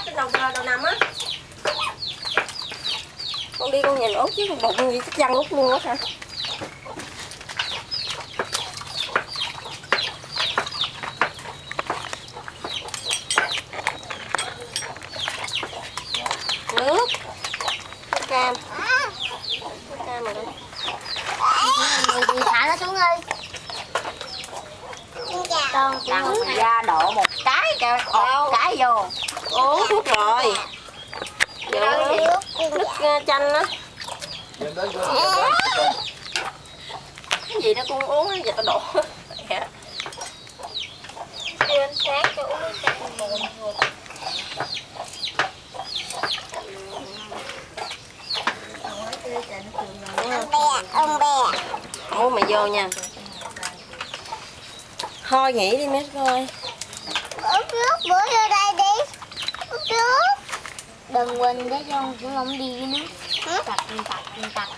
Cái đầu nằm á. Con đi con nhìn út chứ con bụng gì chắc văng út luôn á hả? Nước cam rồi đó. Thả nó xuống đi. Đằng ra đổ một cái cho một cái vô. Uống thuốc rồi. Nước chanh á. Cái gì đó con uống á, giờ tao đổ. Kêu anh sáng cho uống nước chanh buồn rồi. Ông bè. Ủa mày vô nha. Thôi nghỉ đi mấy coi. Uống nước bữa vô đây đi. Uống nước. Đừng quên để cho cũng không đi với nước. Tặc.